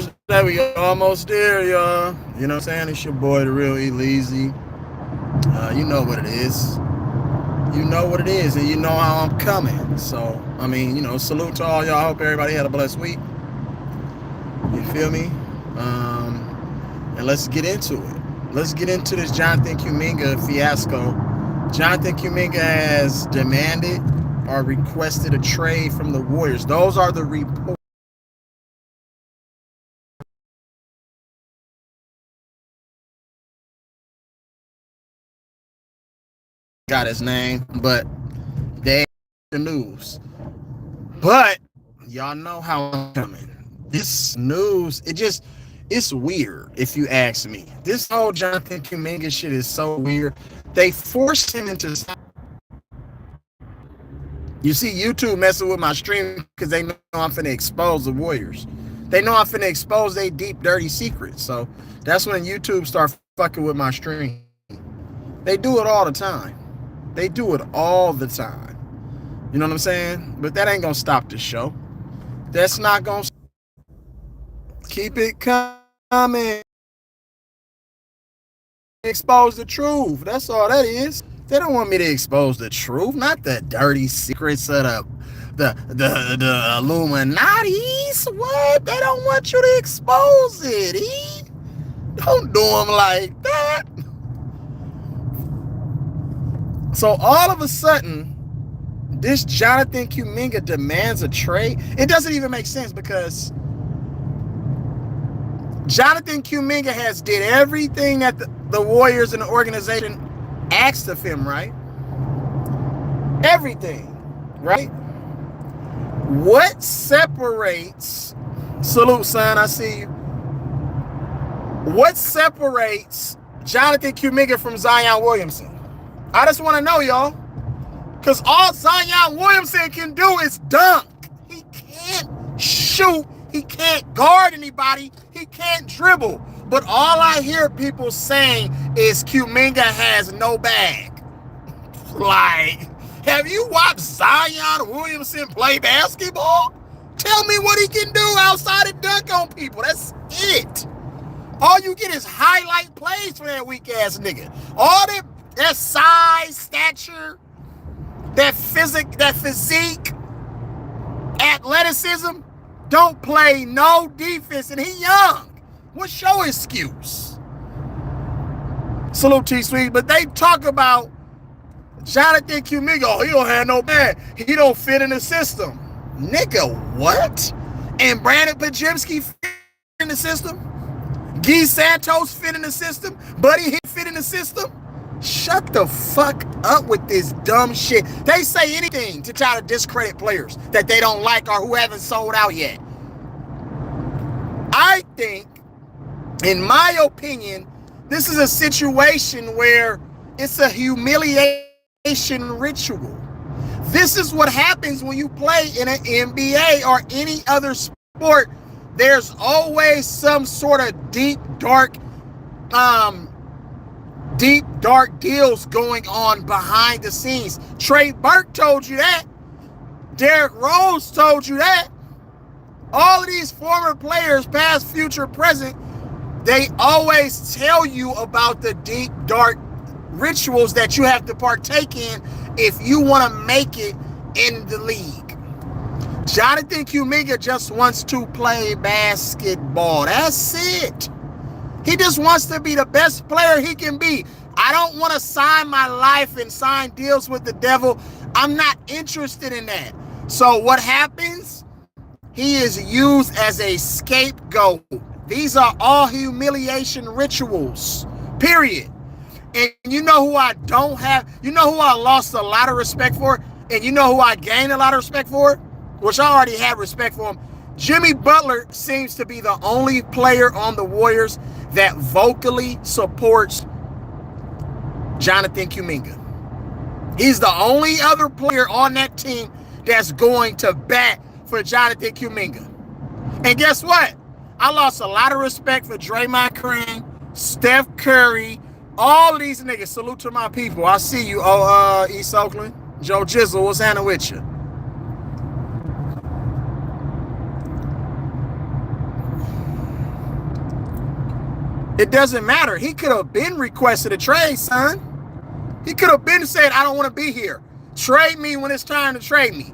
Thursday. We almost there, y'all. You know what I'm saying? It's your boy, the real E-Leezy. You know what it is. You know what it is, and you know how I'm coming. So, I mean, salute to all y'all. Hope everybody had a blessed week. You feel me? And let's get into it. Let's get into this Jonathan Kuminga fiasco. Jonathan Kuminga has demanded or requested a trade from the Warriors. Those are the reports. Got his name, but they the news. But y'all know how I'm coming. This news, it's weird if you ask me. This whole Jonathan Kuminga shit is so weird. They forced him into. You see YouTube messing with my stream because they know I'm finna expose the Warriors. They know I'm finna expose their deep, dirty secrets. So that's when YouTube start fucking with my stream. They do it all the time. They do it all the time. You know what I'm saying? But that ain't gonna stop the show. That's not gonna keep it coming. Expose the truth. That's all that is. They don't want me to expose the truth, not the dirty secrets of the Illuminati's. What? They don't want you to expose it. Don't do them like that. So all of a sudden, this Jonathan Kuminga demands a trade. It doesn't even make sense because Jonathan Kuminga has did everything that the Warriors and the organization asked of him, right? Everything, right? What separates, salute son, I see you. What separates Jonathan Kuminga from Zion Williamson? I just want to know, y'all. Because all Zion Williamson can do is dunk. He can't shoot. He can't guard anybody. He can't dribble. But all I hear people saying is Kuminga has no bag. Like, have you watched Zion Williamson play basketball? Tell me what he can do outside of dunk on people. That's it. All you get is highlight plays for that weak ass nigga. All that size, stature, that physique, athleticism, don't play no defense, and he young. What's your excuse? Salute T-Sweet, but they talk about Jonathan Kuminga. Oh, he don't have no bag. He don't fit in the system. Nigga, what? And Brandon Pajemski fit in the system? Guy Santos fit in the system? Buddy Hield fit in the system? Shut the fuck up with this dumb shit. They say anything to try to discredit players that they don't like or who haven't sold out yet. I think, in my opinion, this is a situation where it's a humiliation ritual. This is what happens when you play in an NBA or any other sport. There's always some sort of deep, dark deals going on behind the scenes. Trey Burke told you that. Derrick Rose told you that. All of these former players, past, future, present, they always tell you about the deep, dark rituals that you have to partake in if you want to make it in the league. Jonathan Kuminga just wants to play basketball. That's it. He just wants to be the best player he can be. I don't want to sign my life and sign deals with the devil. I'm not interested in that. So what happens? He is used as a scapegoat. These are all humiliation rituals, period. And you know who I don't have? You know who I lost a lot of respect for? And you know who I gained a lot of respect for? Which I already had respect for him. Jimmy Butler seems to be the only player on the Warriors that vocally supports Jonathan Kuminga. He's the only other player on that team that's going to bat for Jonathan Kuminga. And guess what? I lost a lot of respect for Draymond Green, Steph Curry, all of these niggas. Salute to my people. I see you, East Oakland. Joe Jizzle, what's happening with you? It doesn't matter. He could have been requested a trade, son. He could have been said, I don't want to be here. Trade me when it's time to trade me.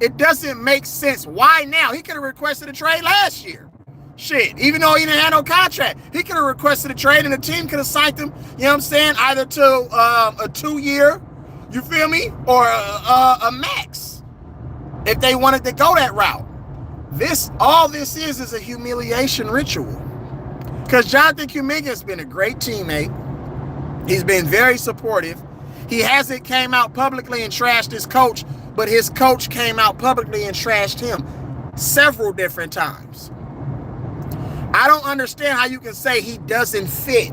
It doesn't make sense. Why now? He could have requested a trade last year. Shit, even though he didn't have no contract, he could have requested a trade and the team could have signed him, you know what I'm saying, either to a 2-year, you feel me, or a max, if they wanted to go that route. All this is a humiliation ritual. Because Jonathan Kuminga has been a great teammate. He's been very supportive. He hasn't came out publicly and trashed his coach, but his coach came out publicly and trashed him several different times. I don't understand how you can say he doesn't fit.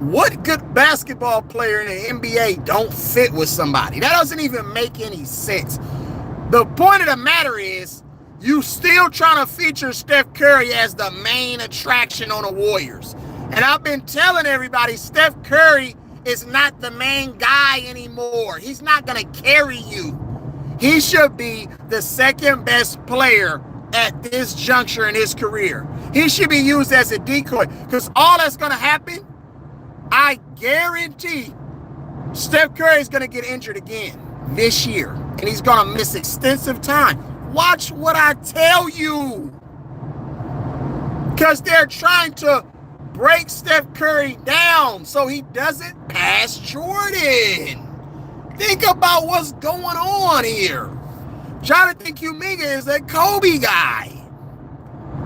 What good basketball player in the NBA don't fit with somebody? That doesn't even make any sense. The point of the matter is, you still trying to feature Steph Curry as the main attraction on the Warriors. And I've been telling everybody, Steph Curry is not the main guy anymore. He's not going to carry you. He should be the second best player at this juncture in his career. He should be used as a decoy, because all that's going to happen, I guarantee Steph Curry is going to get injured again this year, and he's going to miss extensive time. Watch what I tell you, because they're trying to break Steph Curry down so he doesn't pass Jordan. Think about what's going on here. Jonathan Kuminga is a Kobe guy.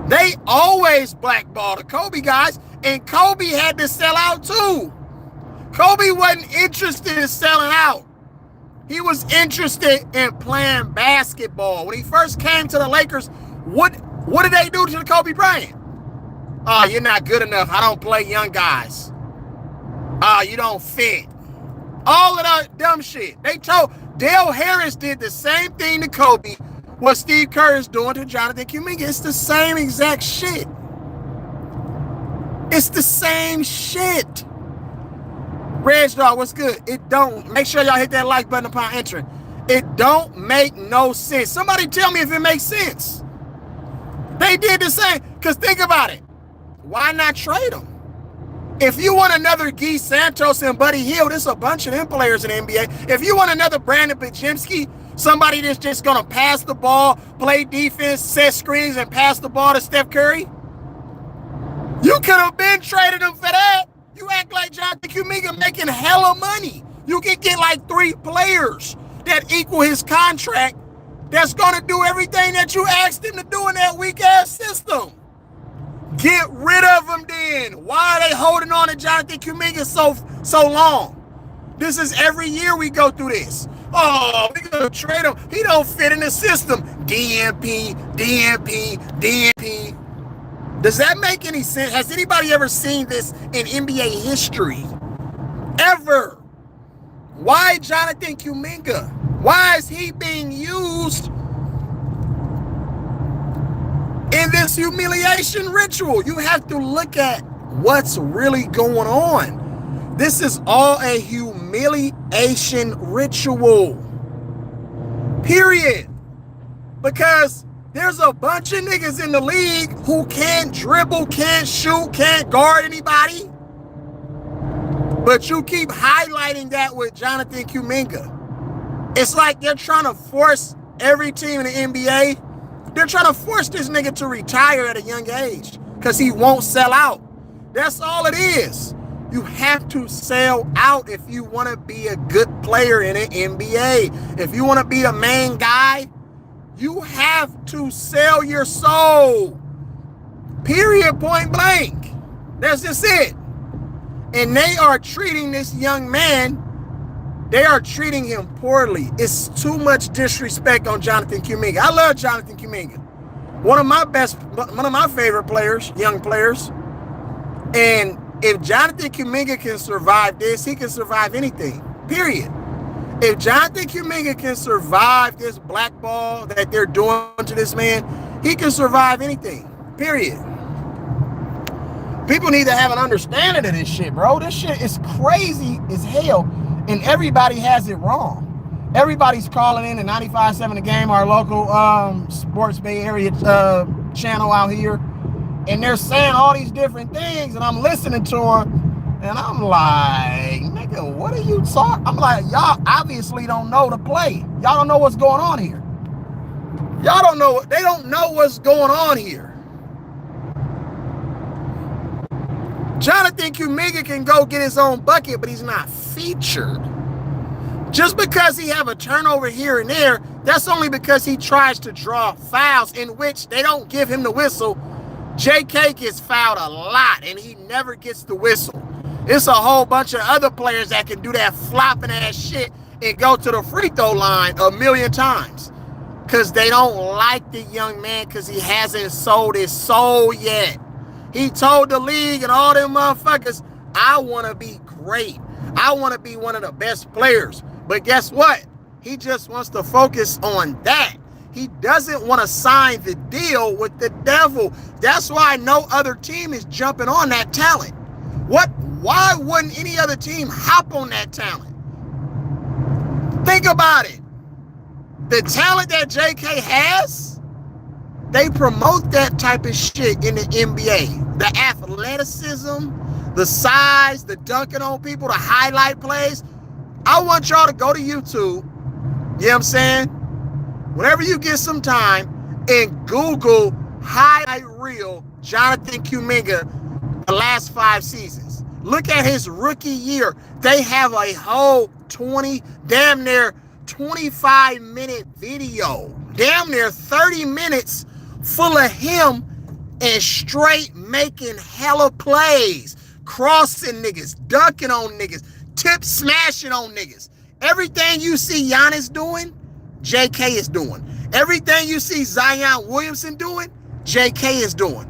They always blackball the Kobe guys, and Kobe had to sell out too. Kobe wasn't interested in selling out. He was interested in playing basketball. When he first came to the Lakers, what did they do to the Kobe Bryant? Oh, you're not good enough. I don't play young guys. Oh, you don't fit. All of that dumb shit. They told Dale Harris did the same thing to Kobe, what Steve Kerr is doing to Jonathan Kuminga. It's the same exact shit. It's the same shit. Reg Dog, what's good? It don't. Make sure y'all hit that like button upon entering. It don't make no sense. Somebody tell me if it makes sense. They did the same. Because think about it. Why not trade them? If you want another Guy Santos and Buddy Hield, there's a bunch of them players in the NBA. If you want another Brandon Pajemski, somebody that's just going to pass the ball, play defense, set screens, and pass the ball to Steph Curry, you could have been traded him for that. You act like Jonathan Kuminga making hella money. You can get like 3 players that equal his contract that's going to do everything that you asked him to do in that weak-ass system. Get rid of him then. Why are they holding on to Jonathan Kuminga so long? This is every year we go through this. Oh, we're going to trade him. He don't fit in the system. DNP. Does that make any sense? Has anybody ever seen this in NBA history? Ever? Why Jonathan Kuminga? Why is he being used in this humiliation ritual? You have to look at what's really going on. This is all a humiliation ritual. Period. Because there's a bunch of niggas in the league who can't dribble, can't shoot, can't guard anybody. But you keep highlighting that with Jonathan Kuminga. It's like they're trying to force every team in the NBA. They're trying to force this nigga to retire at a young age because he won't sell out. That's all it is. You have to sell out if you want to be a good player in the NBA. If you want to be the main guy, you have to sell your soul. Period, point blank. That's just it. And they are treating this young man, they are treating him poorly. It's too much disrespect on Jonathan Kuminga. I love Jonathan Kuminga. One of my favorite players, young players. And if Jonathan Kuminga can survive this, he can survive anything. Period. If Jonathan Kuminga can survive this blackball that they're doing to this man, he can survive anything. Period. People need to have an understanding of this shit, bro. This shit is crazy as hell, and everybody has it wrong. Everybody's calling in the 95.7 The Game, our local Sports Bay Area channel out here, And they're saying all these different things, and I'm listening to them, and I'm like, nigga, what are you talking? I'm like, y'all obviously don't know the play. Y'all don't know what's going on here. Y'all don't know. They don't know what's going on here. Jonathan Kuminga can go get his own bucket, but he's not featured. Just because he have a turnover here and there, that's only because he tries to draw fouls in which they don't give him the whistle. JK gets fouled a lot, and he never gets the whistle. It's a whole bunch of other players that can do that flopping ass shit and go to the free throw line a million times. Because they don't like the young man because he hasn't sold his soul yet. He told the league and all them motherfuckers, I want to be great. I want to be one of the best players. But guess what? He just wants to focus on that. He doesn't want to sign the deal with the devil. That's why no other team is jumping on that talent. Why wouldn't any other team hop on that talent? Think about it. The talent that JK has, they promote that type of shit in the NBA. The athleticism, the size, the dunking on people, the highlight plays. I want y'all to go to YouTube, you know what I'm saying? Whenever you get some time, and Google highlight reel Jonathan Kuminga the last 5 seasons. Look at his rookie year. They have a whole damn near 25-minute video. Damn near 30 minutes full of him and straight making hella plays. Crossing niggas, dunking on niggas, tip smashing on niggas. Everything you see Giannis doing, JK is doing. Everything you see Zion Williamson doing, JK is doing.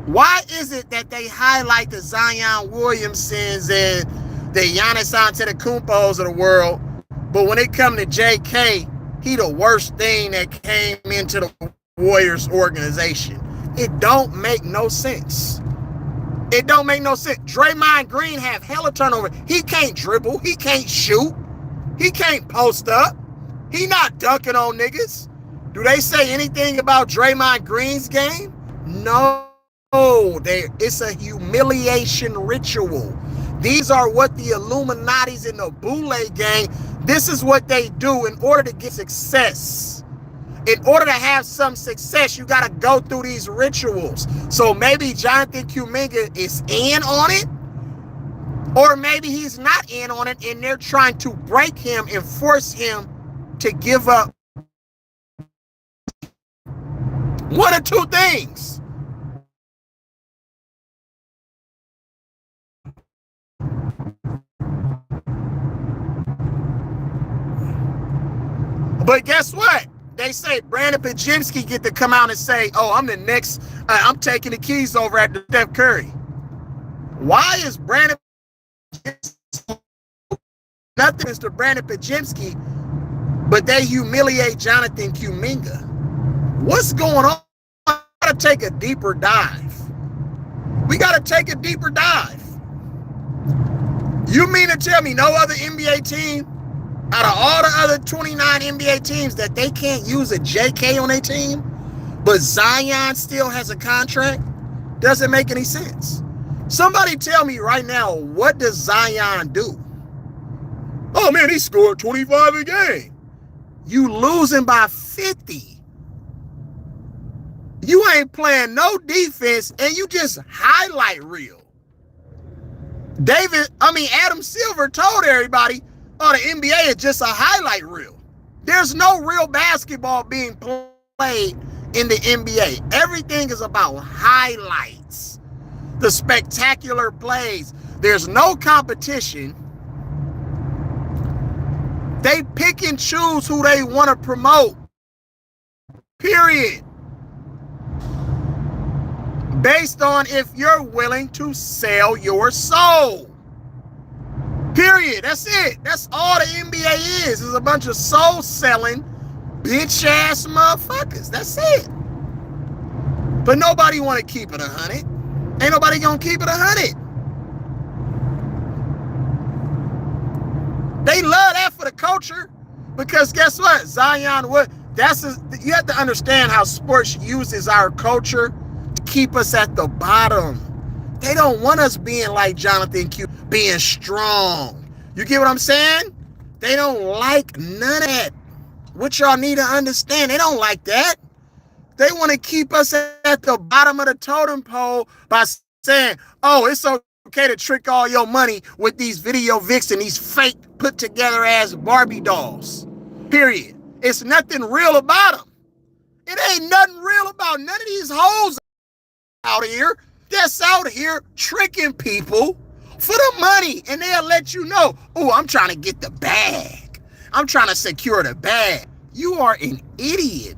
Why is it that they highlight the Zion Williamsons and the Giannis Antetokounmpos of the world, but when it come to JK, he the worst thing that came into the Warriors organization? It don't make no sense. It don't make no sense. Draymond Green have hella turnover. He can't dribble. He can't shoot. He can't post up. He not dunking on niggas. Do they say anything about Draymond Green's game? No. It's a humiliation ritual. These are what the Illuminati's in the Boule gang, this is what they do in order to get success. In order to have some success, you got to go through these rituals. So maybe Jonathan Kuminga is in on it, or maybe he's not in on it, and they're trying to break him and force him to give up. One of two things. But guess what? They say Brandon Pajemski get to come out and say, oh, I'm the next, I'm taking the keys over at the Steph Curry. Why is Brandon nothing Mr. Brandon Pajemski, but they humiliate Jonathan Kuminga? What's going on? We got to take a deeper dive. We got to take a deeper dive. You mean to tell me no other NBA team, out of all the other 29 NBA teams, that they can't use a JK on their team, but Zion still has a contract? Doesn't make any sense. Somebody tell me right now, what does Zion do? Oh man, he scored 25 a game. You losing by 50. You ain't playing no defense and you just highlight reel. Adam Silver told everybody, oh, the NBA is just a highlight reel. There's no real basketball being played in the NBA. Everything is about highlights, the spectacular plays. There's no competition. They pick and choose who they want to promote. Period. Based on if you're willing to sell your soul. Period. That's it. That's all the NBA is a bunch of soul-selling, bitch-ass motherfuckers. That's it. But nobody want to keep it 100. Ain't nobody gonna keep it 100. They love that for the culture, because guess what? Zion, you have to understand how sports uses our culture to keep us at the bottom. They don't want us being like Jonathan Q, being strong. You get what I'm saying? They don't like none of that. What y'all need to understand, they don't like that. They want to keep us at the bottom of the totem pole by saying, oh, it's okay to trick all your money with these video vixen, these fake put together ass Barbie dolls. Period. It's nothing real about them. It ain't nothing real about none of these hoes out here that's out here tricking people for the money. And they'll let you know, oh, I'm trying to get the bag. I'm trying to secure the bag. You are an idiot,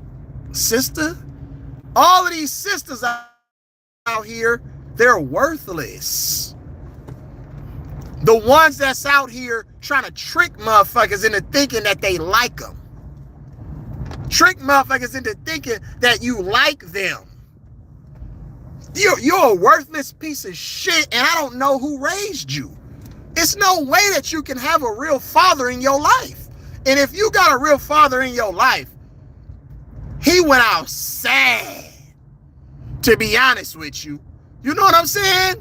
sister. All of these sisters out here, they're worthless. The ones that's out here trying to trick motherfuckers into thinking that they like them. Trick motherfuckers into thinking that you like them. You're a worthless piece of shit, and I don't know who raised you. It's no way that you can have a real father in your life. And if you got a real father in your life, he went out sad, to be honest with you. You know what I'm saying?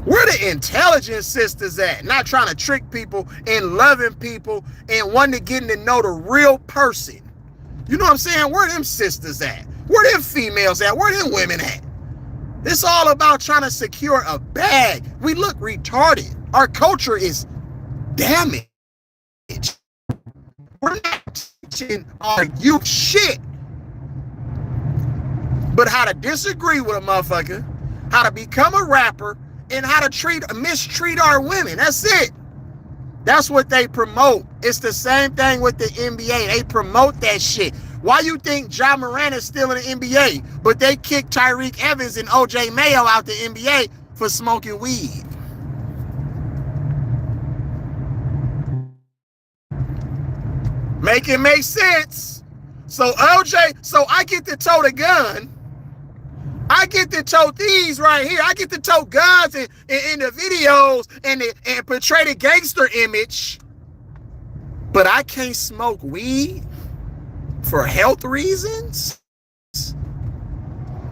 Where the intelligent sisters at? Not trying to trick people and loving people and wanting to get to know the real person. You know what I'm saying? Where them sisters at? Where them females at? Where them women at? It's all about trying to secure a bag. We look retarded. Our culture is damaged. We're not teaching our youth shit. But how to disagree with a motherfucker, how to become a rapper, and how to mistreat our women. That's it. That's what they promote. It's the same thing with the NBA. They promote that shit. Why you think Ja Morant is still in the NBA, but they kicked Tyreek Evans and OJ Mayo out the NBA for smoking weed? Make it make sense. So I get to tote a gun. I get to tote these right here. I get to tote guns in the videos and portray the gangster image. But I can't smoke weed for health reasons?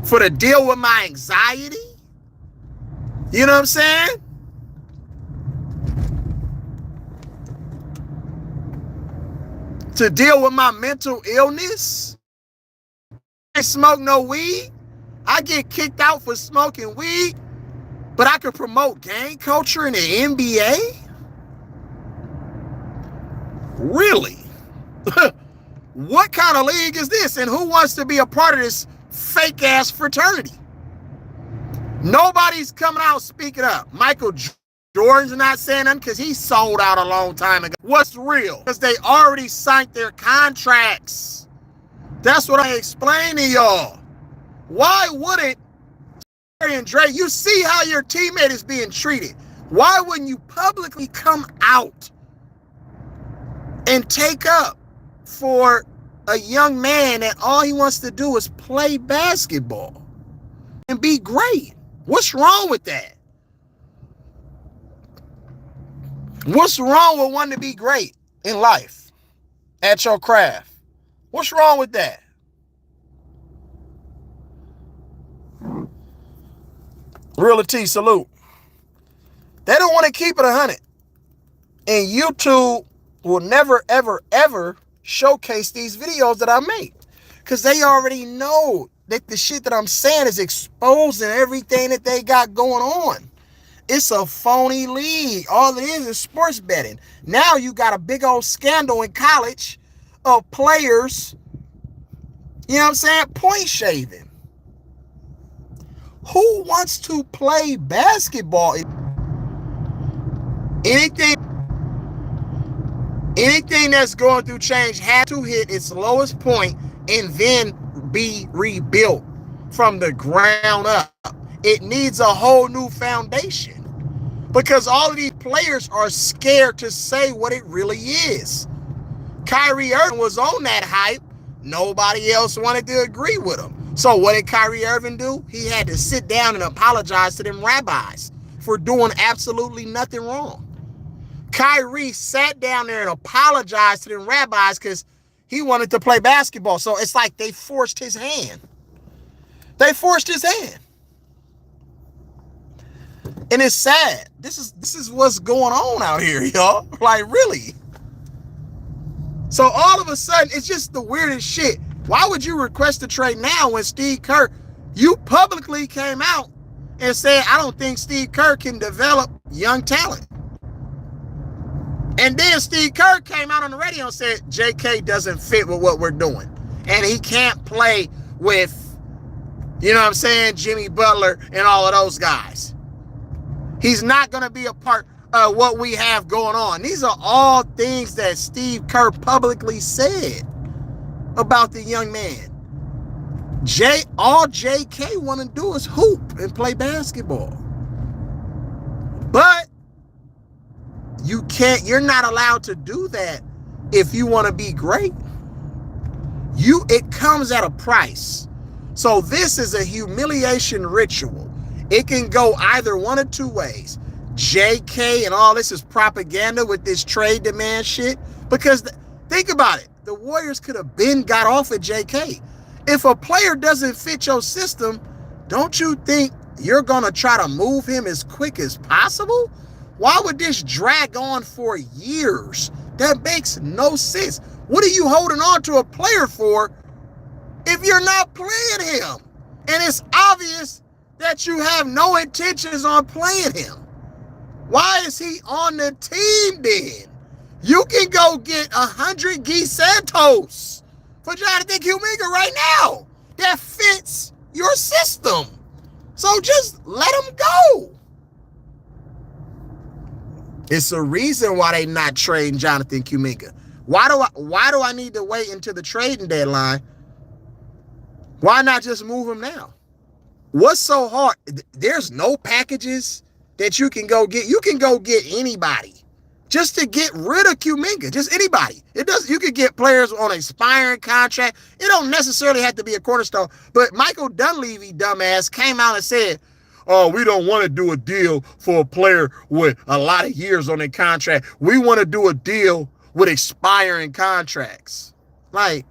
For to deal with my anxiety? You know what I'm saying? To deal with my mental illness? I smoke no weed. I get kicked out for smoking weed, but I can promote gang culture in the NBA? Really? What kind of league is this? And who wants to be a part of this fake ass fraternity? Nobody's coming out speaking up. Michael Jordan's not saying nothing because he sold out a long time ago. What's real? Because they already signed their contracts. That's what I explained to y'all. Why wouldn't and Dre, you see how your teammate is being treated. Why wouldn't you publicly come out and take up for a young man that all he wants to do is play basketball and be great? What's wrong with that? What's wrong with wanting to be great in life at your craft? What's wrong with that? Real T, salute. They don't want to keep it 100. And YouTube will never, ever, ever showcase these videos that I make. Because they already know that the shit that I'm saying is exposing everything that they got going on. It's a phony league. All it is sports betting. Now you got a big old scandal in college of players, you know what I'm saying, point shaving. Who wants to play basketball? Anything that's going through change has to hit its lowest point and then be rebuilt from the ground up. It needs a whole new foundation because all of these players are scared to say what it really is. Kyrie Irving was on that hype. Nobody else wanted to agree with him. So what did Kyrie Irving do? He had to sit down and apologize to them rabbis for doing absolutely nothing wrong. Kyrie sat down there and apologized to them rabbis because he wanted to play basketball. So it's like they forced his hand. They forced his hand. And it's sad. This is what's going on out here, y'all. Like, really. So all of a sudden, it's just the weirdest shit. Why would you request a trade now when Steve Kerr, you publicly came out and said, I don't think Steve Kerr can develop young talent. And then Steve Kerr came out on the radio and said, JK doesn't fit with what we're doing. And he can't play with, you know what I'm saying, Jimmy Butler and all of those guys. He's not going to be a part of what we have going on. These are all things that Steve Kerr publicly said about the young man. All JK want to do is hoop and play basketball. But you're not allowed to do that if you want to be great. It comes at a price. So this is a humiliation ritual. It can go either one of two ways. JK and all this is propaganda with this trade demand shit. Because think about it. The Warriors could have got off at JK. If a player doesn't fit your system, don't you think you're going to try to move him as quick as possible? Why would this drag on for years? That makes no sense. What are you holding on to a player for if you're not playing him? And it's obvious that you have no intentions on playing him. Why is he on the team then? You can go get 100 Guy Santos for Jonathan Kuminga right now. That fits your system. So just let him go. It's a reason why they not trading Jonathan Kuminga. Why do I need to wait until the trading deadline? Why not just move him now? What's so hard? There's no packages that you can go get. You can go get anybody just to get rid of Kuminga. Just anybody. You could get players on an expiring contract. It don't necessarily have to be a cornerstone. But Michael Dunleavy, dumbass, came out and said, oh, we don't want to do a deal for a player with a lot of years on their contract. We want to do a deal with expiring contracts. Like,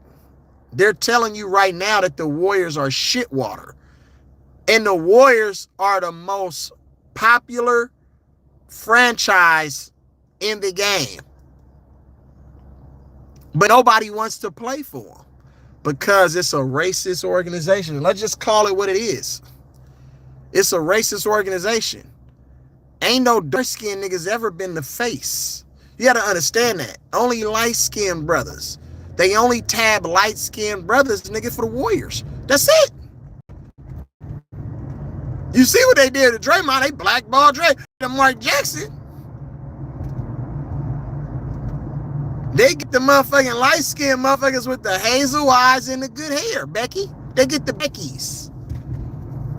they're telling you right now that the Warriors are shit water. And the Warriors are the most popular franchise in the game. But nobody wants to play for them because it's a racist organization. Let's just call it what it is. It's a racist organization. Ain't no dark-skinned niggas ever been the face. You got to understand that. Only light-skinned brothers. They only tab light-skinned brothers, nigga, for the Warriors. That's it. You see what they did to Draymond? They blackballed Dray and Mark Jackson. They get the motherfucking light-skinned motherfuckers with the hazel eyes and the good hair, Becky. They get the Beckys.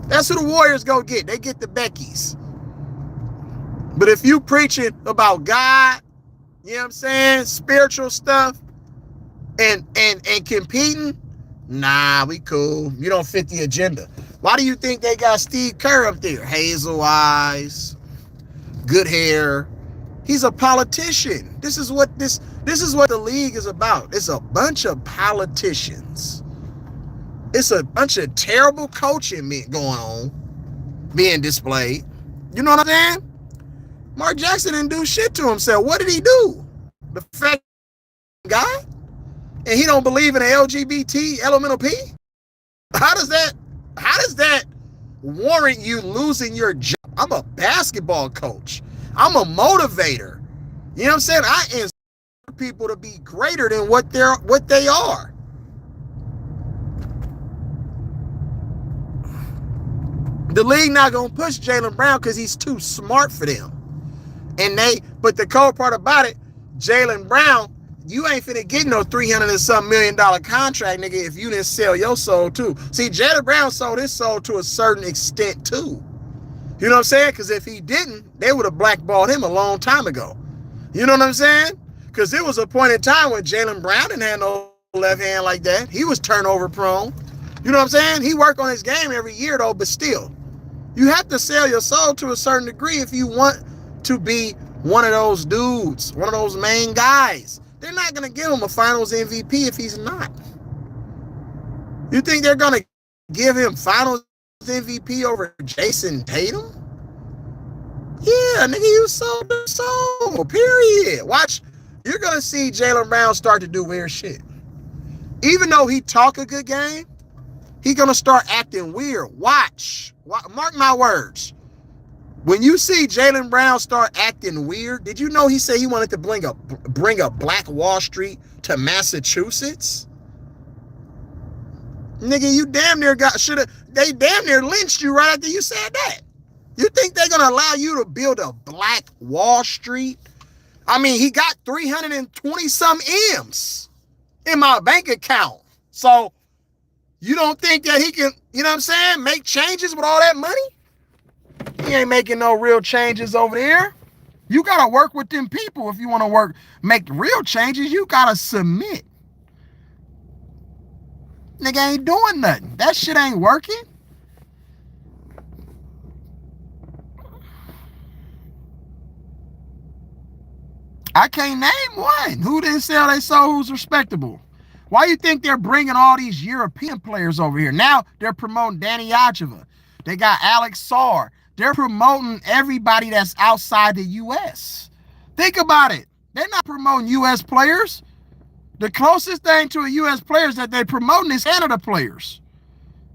That's who the Warriors go get. They get the Beckys. But if you preaching about God, you know what I'm saying, spiritual stuff, and competing, nah, we cool. You don't fit the agenda. Why do you think they got Steve Kerr up there? Hazel eyes, good hair. He's a politician. This is what the league is about. It's a bunch of politicians. It's a bunch of terrible coaching going on, being displayed. You know what I'm saying? Mark Jackson didn't do shit to himself. What did he do? The fact guy? And he don't believe in the LGBT elemental P? How does that warrant you losing your job? I'm a basketball coach. I'm a motivator. You know what I'm saying? I inspire people to be greater than what they are. The league not gonna push Jaylen Brown because he's too smart for them. But the cold part about it, Jaylen Brown, you ain't finna get no $300 and some million contract, nigga, if you didn't sell your soul too. See, Jaylen Brown sold his soul to a certain extent too. You know what I'm saying? Because if he didn't, they would have blackballed him a long time ago. You know what I'm saying? Because there was a point in time when Jaylen Brown didn't have no left hand like that. He was turnover prone. You know what I'm saying? He worked on his game every year though, but still. You have to sell your soul to a certain degree if you want to be one of those dudes, one of those main guys. They're not going to give him a finals MVP if he's not. You think they're going to give him Finals MVP over Jason Tatum? Yeah, nigga, you so period. Watch, you're gonna see Jaylen Brown start to do weird shit. Even though he talk a good game, he gonna start acting weird. Watch, mark my words. When you see Jaylen Brown start acting weird, did you know he said he wanted to bring a Black Wall Street to Massachusetts? Nigga, you damn near they damn near lynched you right after you said that. You think they're gonna allow you to build a Black Wall Street? I mean, he got 320 some M's in my bank account. So you don't think that he can, you know what I'm saying, make changes with all that money? He ain't making no real changes over there. You gotta work with them people if you want to make real changes. You gotta submit. Nigga ain't doing nothing. That shit ain't working. I can't name one. Who didn't sell their soul who's respectable? Why you think they're bringing all these European players over here? Now they're promoting Danny Ajava. They got Alex Sarr. They're promoting everybody that's outside the U.S. Think about it. They're not promoting U.S. players. The closest thing to a U.S. players that they're promoting is Canada players.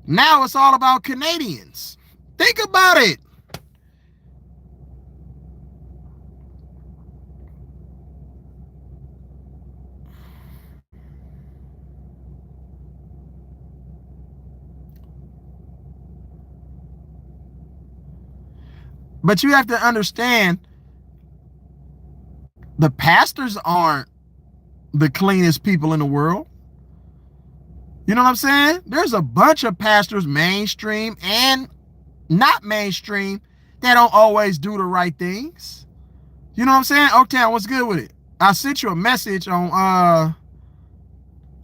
Now it's all about Canadians. Think about it. But you have to understand, the pastors aren't the cleanest people in the world. You know what I'm saying? There's a bunch of pastors, mainstream and not mainstream, that don't always do the right things. You know what I'm saying? Oaktown, what's good with it? I sent you a message on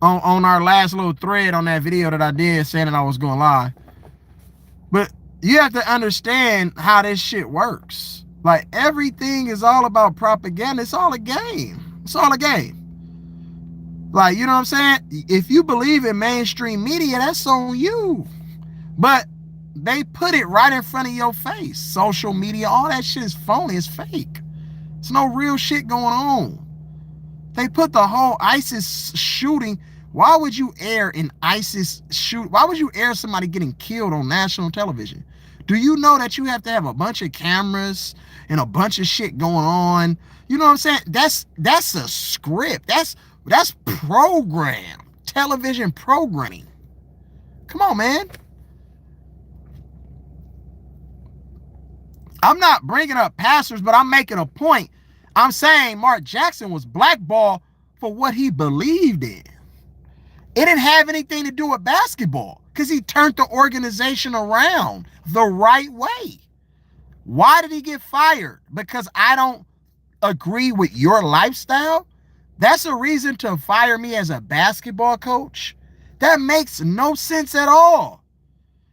our last little thread on that video that I did saying that I was going live. But you have to understand how this shit works. Like, everything is all about propaganda. It's all a game. It's all a game. Like, you know what I'm saying? If you believe in mainstream media, that's on you. But they put it right in front of your face. Social media, all that shit is phony. It's fake. There's no real shit going on. They put the whole ISIS shooting. Why would you air an ISIS shoot? Why would you air somebody getting killed on national television? Do you know that you have to have a bunch of cameras and a bunch of shit going on? You know what I'm saying? That's a script. That's program, television programming. Come on, man. I'm not bringing up pastors, but I'm making a point. I'm saying Mark Jackson was blackballed for what he believed in. It didn't have anything to do with basketball because he turned the organization around the right way. Why did he get fired? Because I don't agree with your lifestyle? That's a reason to fire me as a basketball coach? That makes no sense at all.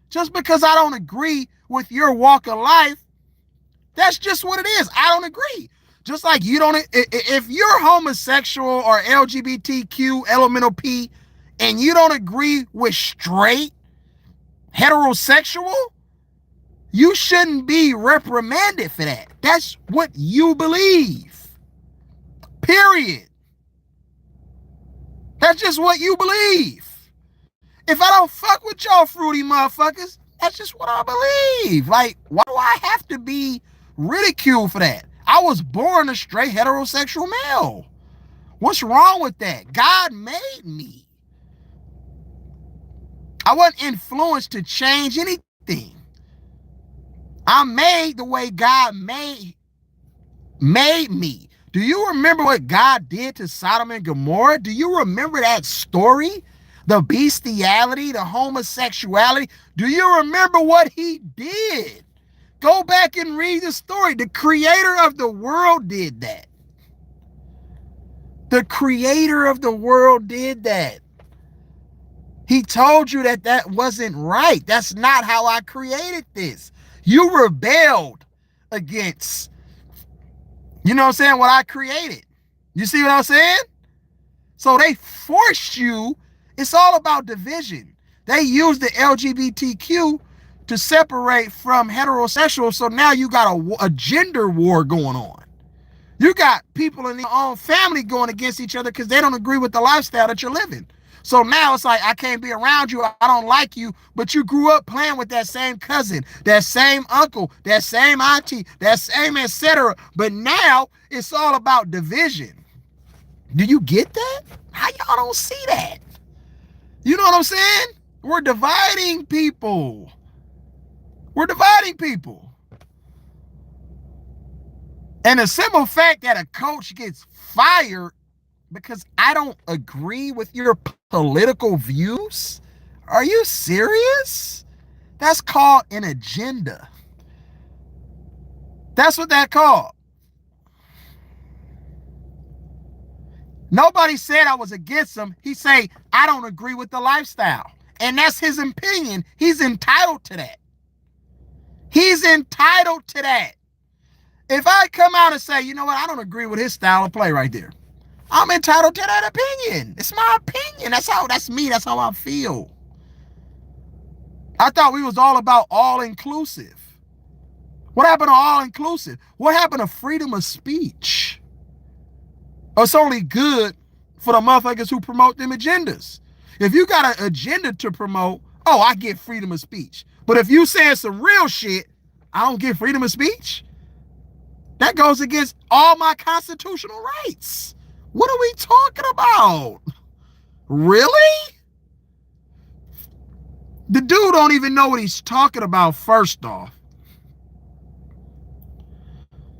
Just because I don't agree with your walk of life, that's just what it is. I don't agree. Just like you don't, if you're homosexual or LGBTQ, elemental P, and you don't agree with straight, heterosexual, you shouldn't be reprimanded for that. That's what you believe. Period. That's just what you believe. If I don't fuck with y'all fruity motherfuckers, that's just what I believe. Like, why do I have to be ridiculed for that? I was born a straight heterosexual male. What's wrong with that? God made me. I wasn't influenced to change anything. I'm made the way God made me. Do you remember what God did to Sodom and Gomorrah? Do you remember that story? The bestiality, the homosexuality. Do you remember what he did? Go back and read the story. The creator of the world did that. The creator of the world did that. He told you that that wasn't right. That's not how I created this. You rebelled against, you know what I'm saying, what I created. You see what I'm saying? So they forced you. It's all about division. They use the LGBTQ to separate from heterosexual. So now you got a gender war going on. You got people in your own family going against each other because they don't agree with the lifestyle that you're living. So now it's like, I can't be around you. I don't like you, but you grew up playing with that same cousin, that same uncle, that same auntie, that same etc. But now it's all about division. Do you get that? How y'all don't see that? You know what I'm saying? We're dividing people. We're dividing people. And the simple fact that a coach gets fired because I don't agree with your political views? Are you serious? That's called an agenda. That's what that's called. Nobody said I was against him. He say, I don't agree with the lifestyle. And that's his opinion. He's entitled to that. He's entitled to that. If I come out and say, you know what, I don't agree with his style of play right there, I'm entitled to that opinion. It's my opinion. That's me. That's how I feel. I thought we was all about all-inclusive. What happened to all-inclusive? What happened to freedom of speech? It's only good for the motherfuckers who promote them agendas. If you got an agenda to promote, oh, I get freedom of speech. But if you saying some real shit, I don't get freedom of speech. That goes against all my constitutional rights. What are we talking about? Really? The dude don't even know what he's talking about, first off.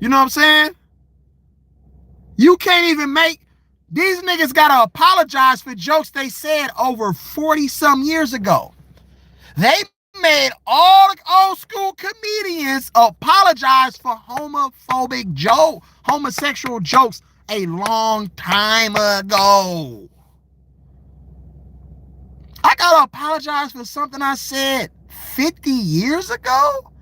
You know what I'm saying? You can't even make... These niggas gotta apologize for jokes they said over 40-some years ago. They made all the old school comedians apologize for homosexual jokes a long time ago. I gotta apologize for something I said 50 years ago?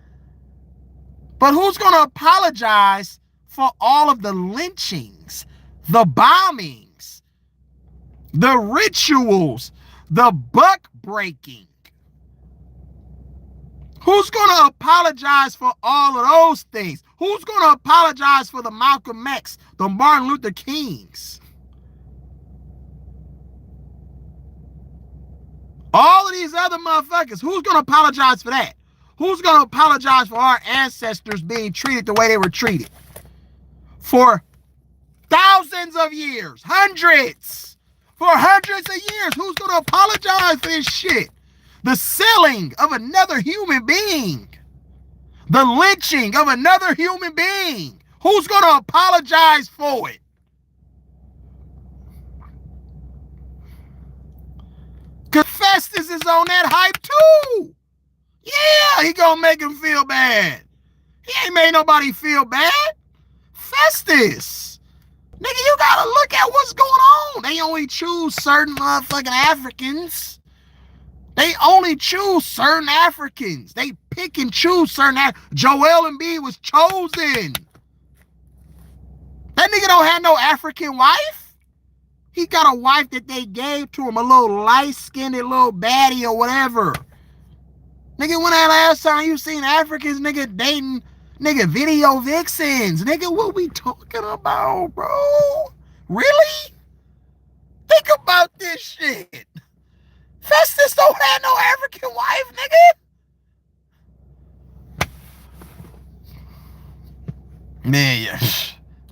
But who's gonna apologize for all of the lynchings, the bombings, the rituals, the buck breaking? Who's gonna apologize for all of those things? Who's gonna apologize for the Malcolm X, the Martin Luther Kings? All of these other motherfuckers, who's gonna apologize for that? Who's gonna apologize for our ancestors being treated the way they were treated? For thousands of years, hundreds, for hundreds of years, who's gonna apologize for this shit? The selling of another human being. The lynching of another human being. Who's gonna apologize for it? Cause Festus is on that hype too. Yeah, he gonna make him feel bad. He ain't made nobody feel bad. Festus. Nigga, you gotta look at what's going on. They only choose certain motherfucking Africans. They only choose certain Africans. They pick and choose certain Joel Embiid was chosen. That nigga don't have no African wife. He got a wife that they gave to him, a little light-skinned little baddie or whatever. Nigga, when that last time you seen Africans, nigga, dating, nigga, video vixens? Nigga, what we talking about, bro? Really? Think about this shit. Festus don't have no African wife, nigga. Man, yeah.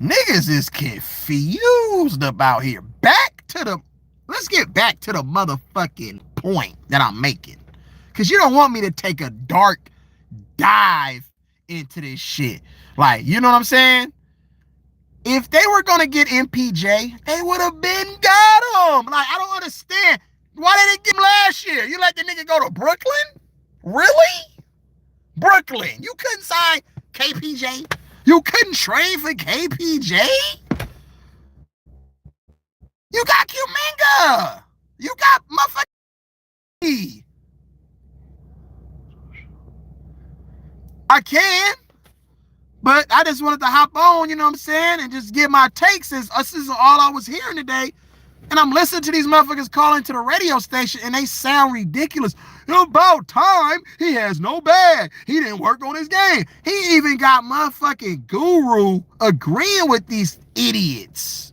Niggas is confused about here. Let's get back to the motherfucking point that I'm making. Because you don't want me to take a dark dive into this shit. Like, you know what I'm saying? If they were going to get MPJ, they would have been got him. Like, I don't understand. Why they didn't get him last year? You let the nigga go to Brooklyn? Really? Brooklyn. You couldn't sign KPJ? You couldn't trade for KPJ? You got Kuminga. You got motherfucking... I can, but I just wanted to hop on, you know what I'm saying, and just give my takes. This is all I was hearing today. And I'm listening to these motherfuckers calling to the radio station and they sound ridiculous. About time. He has no bag. He didn't work on his game. He even got motherfucking Guru agreeing with these idiots.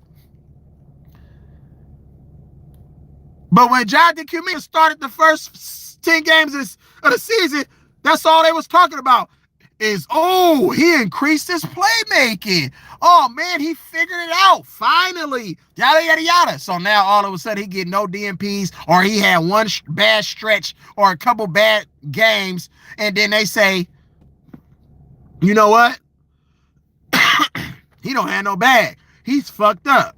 But when Jonathan Kuminga started the first 10 games of the season, that's all they was talking about is, oh, he increased his playmaking. Oh, man, he figured it out. Finally. Yada, yada, yada. So now all of a sudden he get no DMPs, or he had one bad stretch or a couple bad games. And then they say, you know what? He don't have no bag. He's fucked up.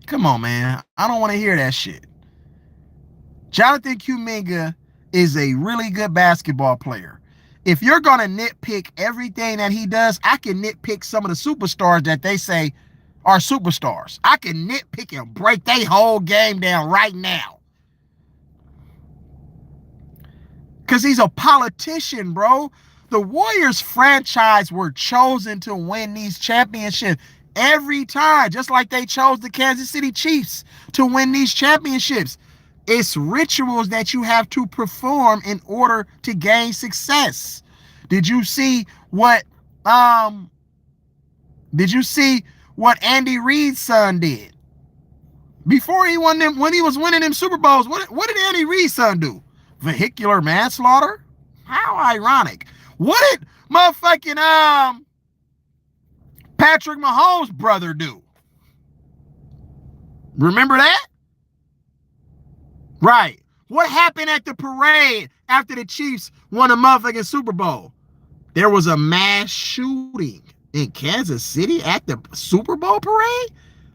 Come on, man. I don't want to hear that shit. Jonathan Kuminga is a really good basketball player. If you're going to nitpick everything that he does, I can nitpick some of the superstars that they say are superstars. I can nitpick and break their whole game down right now. Because he's a politician, bro. The Warriors franchise were chosen to win these championships every time, just like they chose the Kansas City Chiefs to win these championships. It's rituals that you have to perform in order to gain success. Did you see what Andy Reid's son did? Before he won them, when he was winning them Super Bowls, what did Andy Reid's son do? Vehicular manslaughter? How ironic. What did motherfucking Patrick Mahomes' brother do? Remember that? Right. What happened at the parade after the Chiefs won a motherfucking Super Bowl? There was a mass shooting in Kansas City at the Super Bowl parade?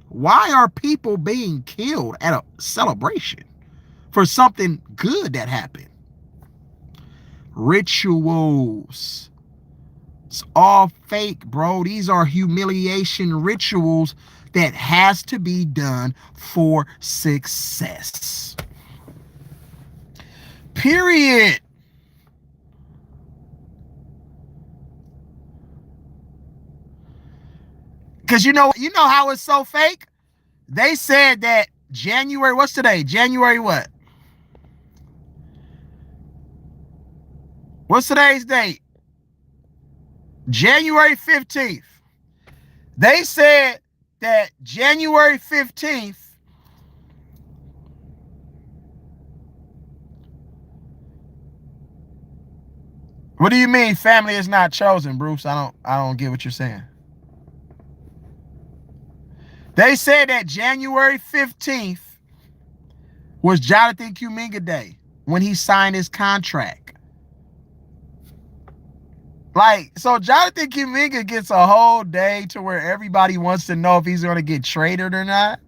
Why are people being killed at a celebration for something good that happened? Rituals. It's all fake, bro. These are humiliation rituals that has to be done for success. Period. Because you know how it's so fake? They said that January, what's today? January what? What's today's date? January 15th. They said that January 15th, what do you mean family is not chosen, Bruce? I don't get what you're saying. They said that January 15th was Jonathan Kuminga Day when he signed his contract. Like, so Jonathan Kuminga gets a whole day to where everybody wants to know if he's going to get traded or not.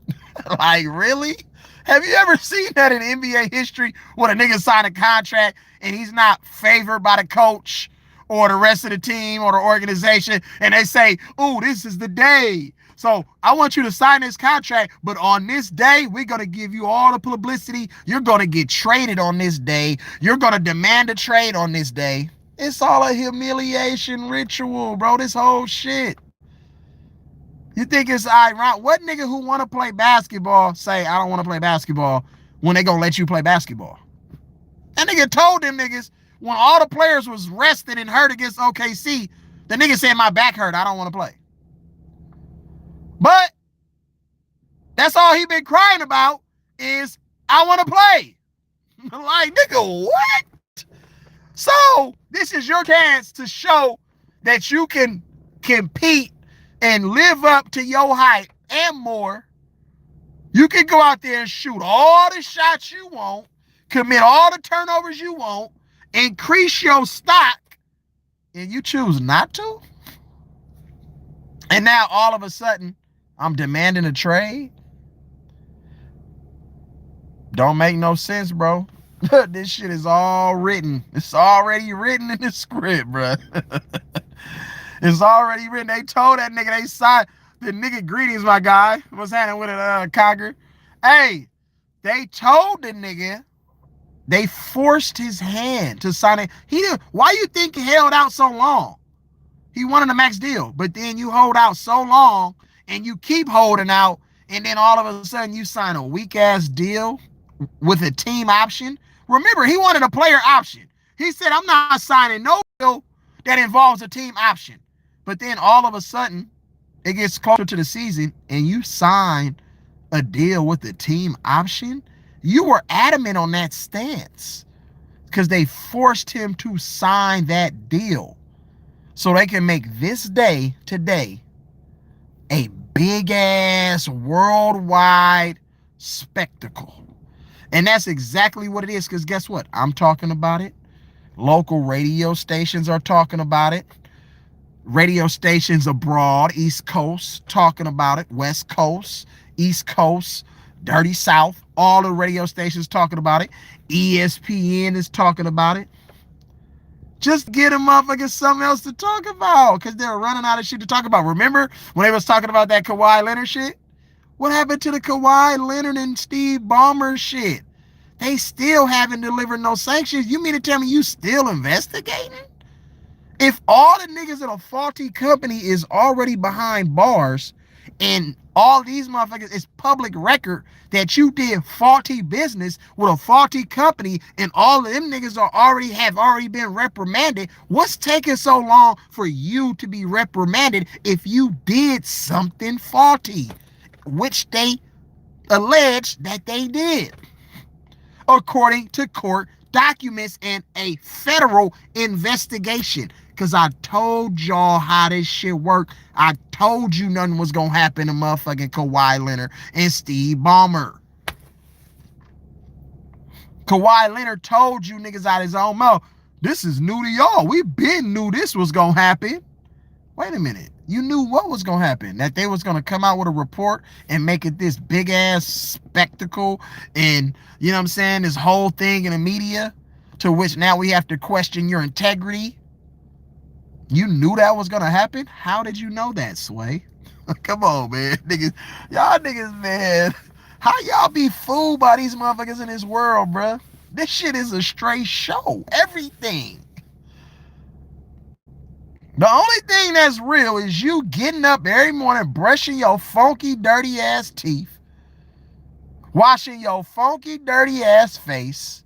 Like, really? Have you ever seen that in NBA history when a nigga signed a contract and he's not favored by the coach or the rest of the team or the organization, and they say, ooh, this is the day. So I want you to sign this contract, but on this day, we're going to give you all the publicity. You're going to get traded on this day. You're going to demand a trade on this day. It's all a humiliation ritual, bro. This whole shit. You think it's ironic? What nigga who want to play basketball say, I don't want to play basketball when they going to let you play basketball? That nigga told them niggas when all the players was rested and hurt against OKC, the nigga said, my back hurt. I don't want to play. But that's all he been crying about is, I want to play. Like, nigga, what? So this is your chance to show that you can compete and live up to your height and more. You can go out there and shoot all the shots you want, commit all the turnovers you want, increase your stock, and you choose not to? And now all of a sudden, I'm demanding a trade? Don't make no sense, bro. This shit is all written. It's already written in the script, bro. It's already written. They told that nigga, they signed. The nigga, greetings, my guy. What's happening with it, Conquer? Hey, they told the nigga, they forced his hand to sign it. He did. Why you think he held out so long? He wanted a max deal, but then you hold out so long and you keep holding out and then all of a sudden you sign a weak ass deal with a team option. Remember, he wanted a player option. He said, I'm not signing no deal that involves a team option. But then all of a sudden, it gets closer to the season and you sign a deal with a team option. You were adamant on that stance because they forced him to sign that deal so they can make this day, today, a big ass worldwide spectacle. And that's exactly what it is, because guess what? I'm talking about it. Local radio stations are talking about it. Radio stations abroad, East Coast, talking about it. West Coast, East Coast, Dirty South, all the radio stations talking about it. ESPN is talking about it. Just get them motherfuckers something else to talk about, because they're running out of shit to talk about. Remember when they was talking about that Kawhi Leonard shit? What happened to the Kawhi Leonard and Steve Ballmer shit? They still haven't delivered no sanctions. You mean to tell me you still investigating? If all the niggas in a faulty company is already behind bars, and all these motherfuckers, it's public record that you did faulty business with a faulty company, and all of them niggas have already been reprimanded, what's taking so long for you to be reprimanded if you did something faulty, which they allege that they did, according to court documents and a federal investigation? Because I told y'all how this shit worked. I told you nothing was going to happen to motherfucking Kawhi Leonard and Steve Ballmer. Kawhi Leonard told you niggas out his own mouth, this is new to y'all. We been knew this was going to happen. Wait a minute. You knew what was going to happen? That they was going to come out with a report and make it this big ass spectacle, and, you know what I'm saying, this whole thing in the media, to which now we have to question your integrity. You knew that was going to happen? How did you know that, Sway? Come on, man. Niggas, y'all niggas, man. How y'all be fooled by these motherfuckers in this world, bruh? This shit is a straight show. Everything. The only thing that's real is you getting up every morning, brushing your funky, dirty ass teeth, washing your funky, dirty ass face,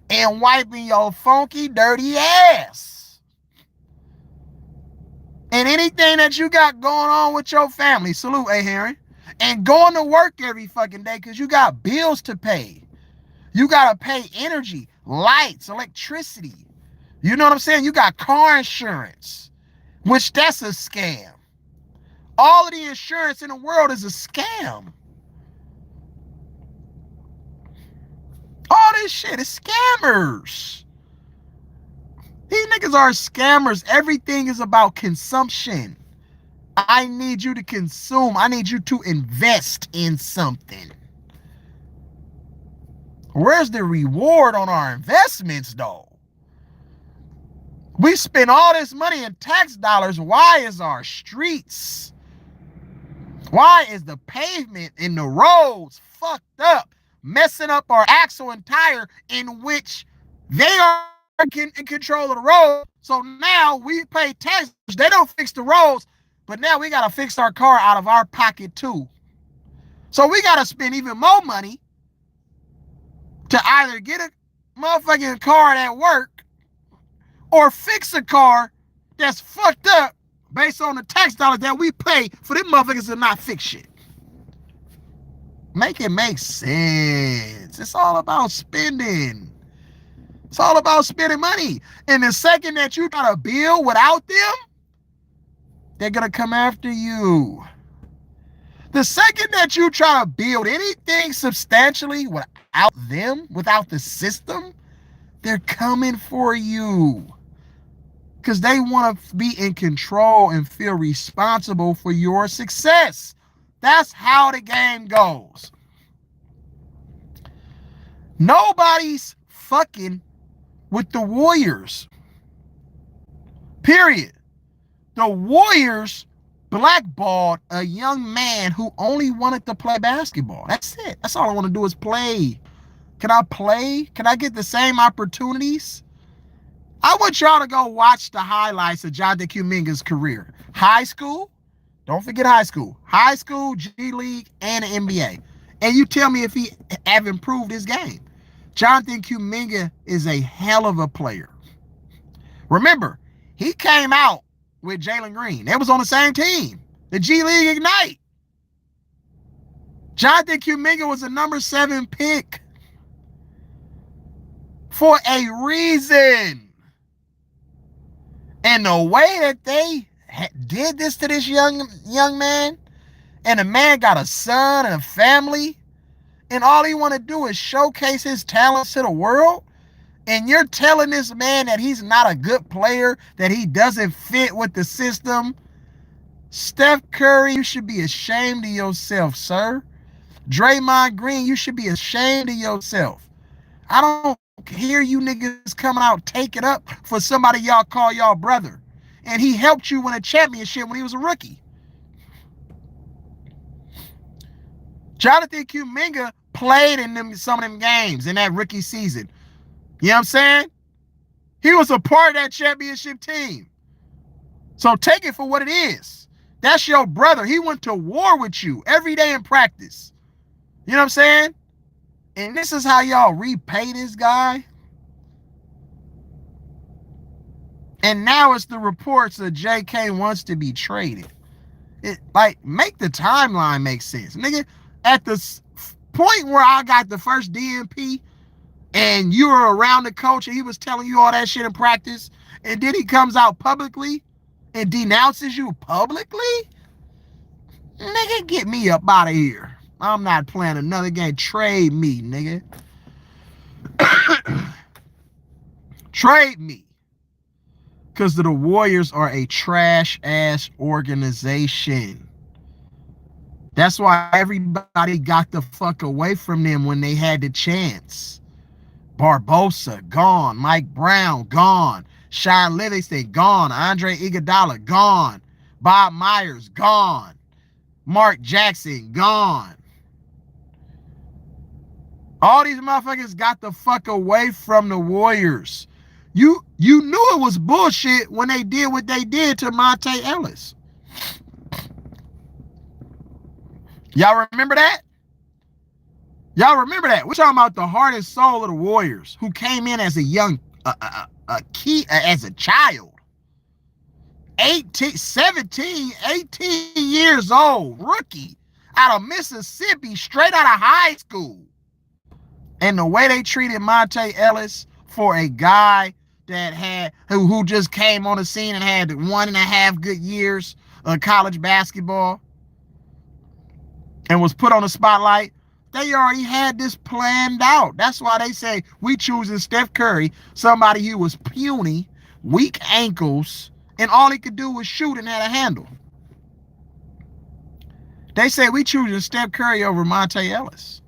and wiping your funky, dirty ass. And anything that you got going on with your family, salute, Harry, and going to work every fucking day because you got bills to pay. You got to pay energy, lights, electricity. You know what I'm saying? You got car insurance, which that's a scam. All of the insurance in the world is a scam. All this shit is scammers. These niggas are scammers. Everything is about consumption. I need you to consume. I need you to invest in something. Where's the reward on our investments, though? We spend all this money in tax dollars. Why is our streets? Why is the pavement in the roads fucked up, messing up our axle and tire, in which they are in control of the road? So now we pay taxes. They don't fix the roads, but now we got to fix our car out of our pocket too. So we got to spend even more money to either get a motherfucking car that work or fix a car that's fucked up based on the tax dollars that we pay for them motherfuckers to not fix shit. Make it make sense. It's all about spending. It's all about spending money. And the second that you got a bill without them, they're going to come after you. The second that you try to build anything substantially without them, without the system, they're coming for you. Because they want to be in control and feel responsible for your success. That's how the game goes. Nobody's fucking with the Warriors. Period. The Warriors blackballed a young man who only wanted to play basketball. That's it. That's all I want to do is play. Can I play? Can I get the same opportunities? I want y'all to go watch the highlights of Jonathan Kuminga's career. High school, Don't forget high school. High school, G League, and the NBA. And you tell me if he have improved his game. Jonathan Kuminga is a hell of a player. Remember, he came out with Jalen Green. They was on the same team. The G League Ignite. Jonathan Kuminga was a number 7 pick for a reason. And the way that they did this to this young man, and the man got a son and a family, and all he want to do is showcase his talents to the world, and you're telling this man that he's not a good player, that he doesn't fit with the system. Steph Curry, you should be ashamed of yourself, sir. Draymond Green, you should be ashamed of yourself. I don't hear you niggas coming out taking up for somebody y'all call y'all brother. And he helped you win a championship when he was a rookie. Jonathan Kuminga played in some of them games in that rookie season. You know what I'm saying? He was a part of that championship team. So take it for what it is. That's your brother. He went to war with you every day in practice. You know what I'm saying? And this is how y'all repay this guy. And now it's the reports that JK wants to be traded. Make the timeline make sense. Nigga, at the point where I got the first DMP and you were around the coach and he was telling you all that shit in practice, and then he comes out publicly and denounces you publicly? Nigga, get me up out of here. I'm not playing another game. Trade me, nigga. Trade me. Because the Warriors are a trash-ass organization. That's why everybody got the fuck away from them when they had the chance. Barbosa, gone. Mike Brown, gone. Sean Livingston, gone. Andre Iguodala, gone. Bob Myers, gone. Mark Jackson, gone. All these motherfuckers got the fuck away from the Warriors. You knew it was bullshit when they did what they did to Monte Ellis. Y'all remember that? Y'all remember that? We're talking about the heart and soul of the Warriors, who came in as a young, as a child. 17, 18 years old, rookie, out of Mississippi, straight out of high school. And the way they treated Monte Ellis for a guy that had who just came on the scene and had 1.5 good years of college basketball and was put on the spotlight, they already had this planned out. That's why they say we choosing Steph Curry, somebody who was puny, weak ankles, and all he could do was shoot and had a handle. They say we choosing Steph Curry over Monte Ellis.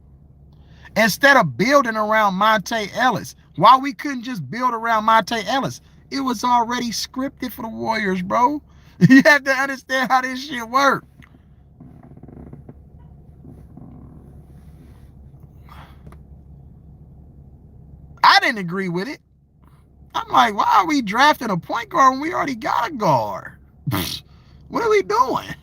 Instead of building around Monte Ellis, why we couldn't just build around Monte Ellis? It was already scripted for the Warriors, bro. You have to understand how this shit works. I didn't agree with it. I'm like, why are we drafting a point guard when we already got a guard? What are we doing?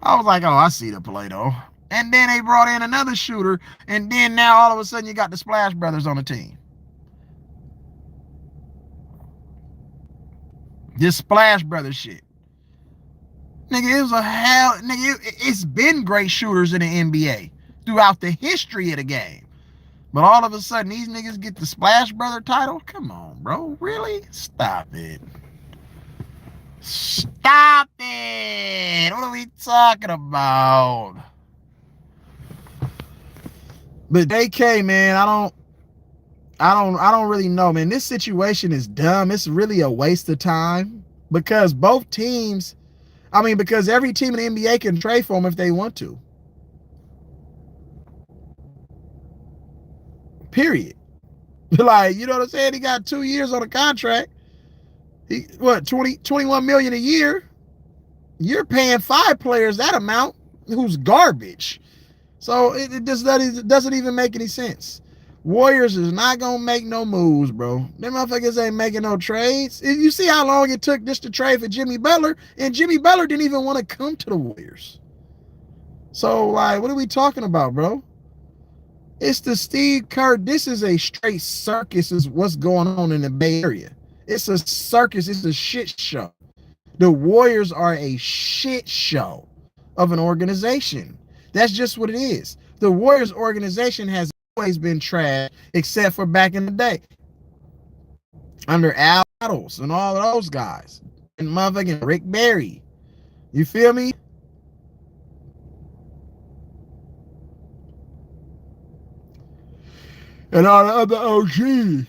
I was like, oh, I see the play, though. And then they brought in another shooter, and then now all of a sudden you got the Splash Brothers on the team. This Splash Brothers shit. Nigga, it was a hell... Nigga, it's been great shooters in the NBA throughout the history of the game. But all of a sudden, these niggas get the Splash Brother title? Come on, bro. Really? Stop it. Stop it. What are we talking about? But JK, man, I don't really know, man. This situation is dumb. It's really a waste of time because both teams, because every team in the NBA can trade for him if they want to. Period. Like, you know what I'm saying? He got 2 years on a contract. 21 million a year. You're paying 5 players that amount who's garbage. So it just doesn't even make any sense. Warriors is not gonna make no moves, bro. Them motherfuckers ain't making no trades. You see how long it took just to trade for Jimmy Butler, and Jimmy Butler didn't even want to come to the Warriors. So, like, what are we talking about, bro? It's the Steve Kerr. This is a straight circus, is what's going on in the Bay Area. It's a circus. It's a shit show. The Warriors are a shit show of an organization. That's just what it is. The Warriors organization has always been trash, except for back in the day under Al Battles and all of those guys and motherfucking Rick Barry. You feel me? And all the other OGs,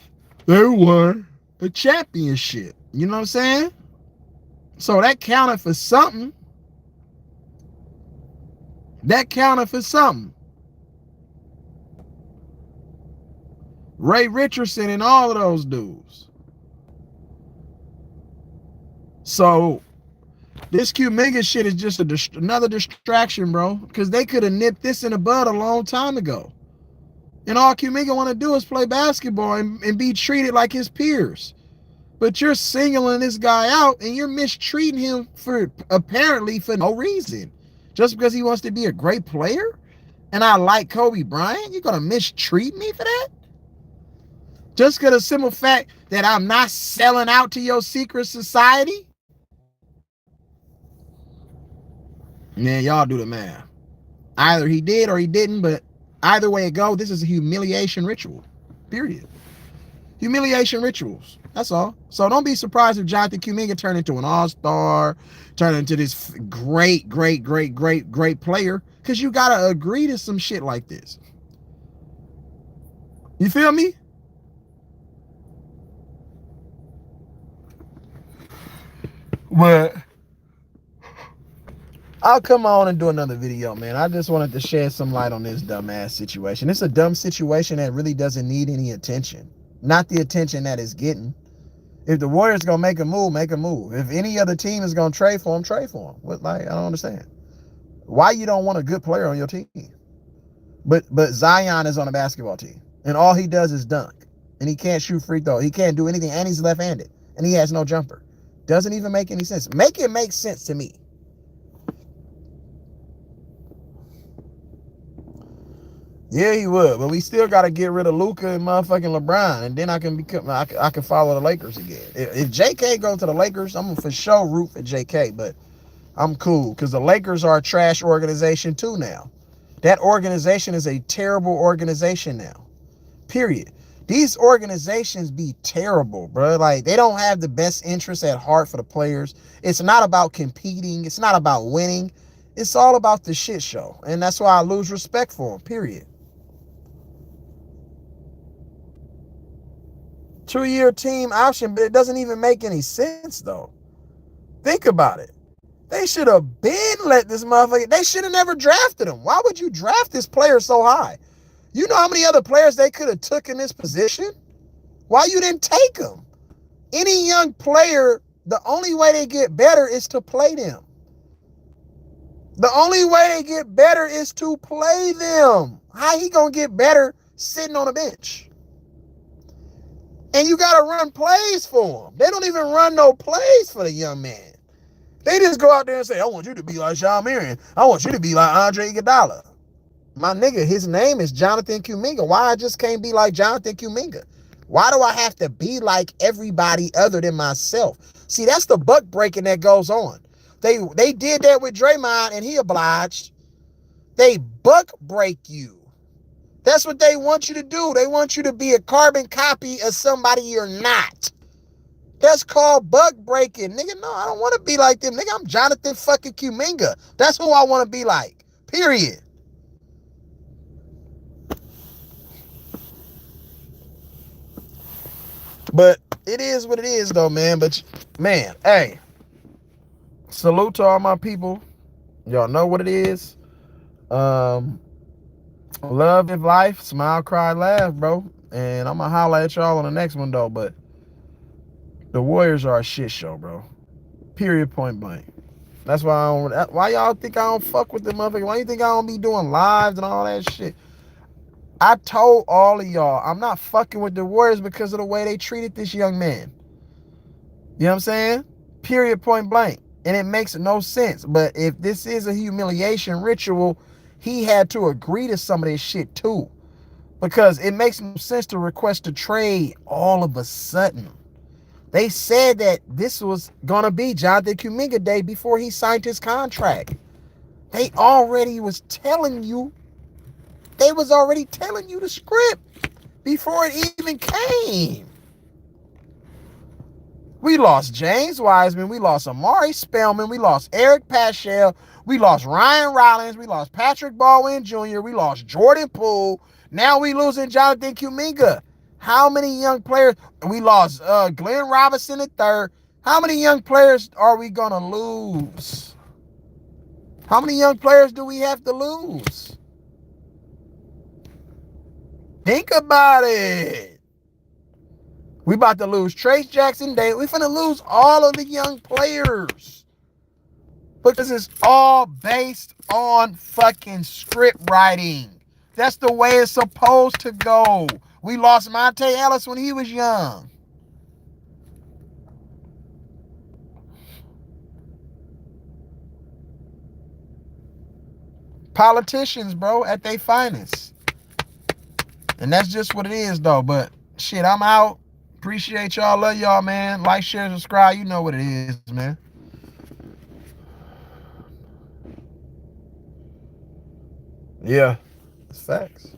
they won a championship. You know what I'm saying? So that counted for something. That counted for something. Ray Richardson and all of those dudes. So this Kuminga shit is just another distraction, bro. Because they could have nipped this in the bud a long time ago. And all Kuminga want to do is play basketball and be treated like his peers. But you're singling this guy out and you're mistreating him apparently for no reason. Just because he wants to be a great player and I like Kobe Bryant, you're going to mistreat me for that? Just because of the simple fact that I'm not selling out to your secret society? Man, y'all do the math. Either he did or he didn't, but either way it go, this is a humiliation ritual. Period. Humiliation rituals. That's all. So don't be surprised if Jonathan Kuminga turned into an all-star, turned into this great player, because you got to agree to some shit like this. You feel me? But I'll come on and do another video, man. I just wanted to shed some light on this dumbass situation. It's a dumb situation that really doesn't need any attention. Not the attention that it's getting. If the Warriors gonna make a move, make a move. If any other team is gonna trade for him, trade for him. What, like, I don't understand. Why you don't want a good player on your team? But Zion is on a basketball team, and all he does is dunk. And he can't shoot free throw. He can't do anything, and he's left-handed. And he has no jumper. Doesn't even make any sense. Make it make sense to me. Yeah, he would, but we still got to get rid of Luka and motherfucking LeBron, and then I can follow the Lakers again. If JK goes to the Lakers, I'm gonna for sure root for JK, but I'm cool because the Lakers are a trash organization too now. That organization is a terrible organization now. Period. These organizations be terrible, bro. Like, they don't have the best interests at heart for the players. It's not about competing. It's not about winning. It's all about the shit show, and that's why I lose respect for them. Period. 2-year team option, but it doesn't even make any sense, though. Think about it. They should have been let this motherfucker. They should have never drafted him. Why would you draft this player so high? You know how many other players they could have took in this position? Why you didn't take him? Any young player, the only way they get better is to play them. The only way they get better is to play them. How he gonna get better sitting on a bench? And you got to run plays for him. They don't even run no plays for the young man. They just go out there and say, I want you to be like Shawn Marion. I want you to be like Andre Iguodala. My nigga, his name is Jonathan Kuminga. Why I just can't be like Jonathan Kuminga? Why do I have to be like everybody other than myself? See, that's the buck breaking that goes on. They did that with Draymond and he obliged. They buck break you. That's what they want you to do. They want you to be a carbon copy of somebody you're not. That's called buck breaking. Nigga, no, I don't want to be like them. Nigga, I'm Jonathan fucking Kuminga. That's who I want to be like. Period. But it is what it is, though, man. But, man, hey, salute to all my people. Y'all know what it is. Love is life. Smile, cry, laugh, bro. And I'm going to holler at y'all on the next one, though. But the Warriors are a shit show, bro. Period, point blank. That's why y'all think I don't fuck with the motherfucker? Why you think I don't be doing lives and all that shit? I told all of y'all, I'm not fucking with the Warriors because of the way they treated this young man. You know what I'm saying? Period, point blank. And it makes no sense. But if this is a humiliation ritual, he had to agree to some of this shit too. Because it makes no sense to request a trade all of a sudden. They said that this was going to be Jonathan Kuminga Day before he signed his contract. They already was telling you. They was already telling you the script before it even came. We lost James Wiseman. We lost Amari Spellman. We lost Eric Paschal. We lost Ryan Rollins. We lost Patrick Baldwin Jr. We lost Jordan Poole. Now we losing Jonathan Kuminga. How many young players? We lost Glenn Robinson III. How many young players are we going to lose? How many young players do we have to lose? Think about it. We about to lose Trace Jackson Day. We finna lose all of the young players. Because it's all based on fucking script writing. That's the way it's supposed to go. We lost Monte Ellis when he was young. Politicians, bro, at their finest. And that's just what it is, though. But shit, I'm out. Appreciate y'all. Love y'all, man. Like, share, subscribe. You know what it is, man. Yeah, it's facts.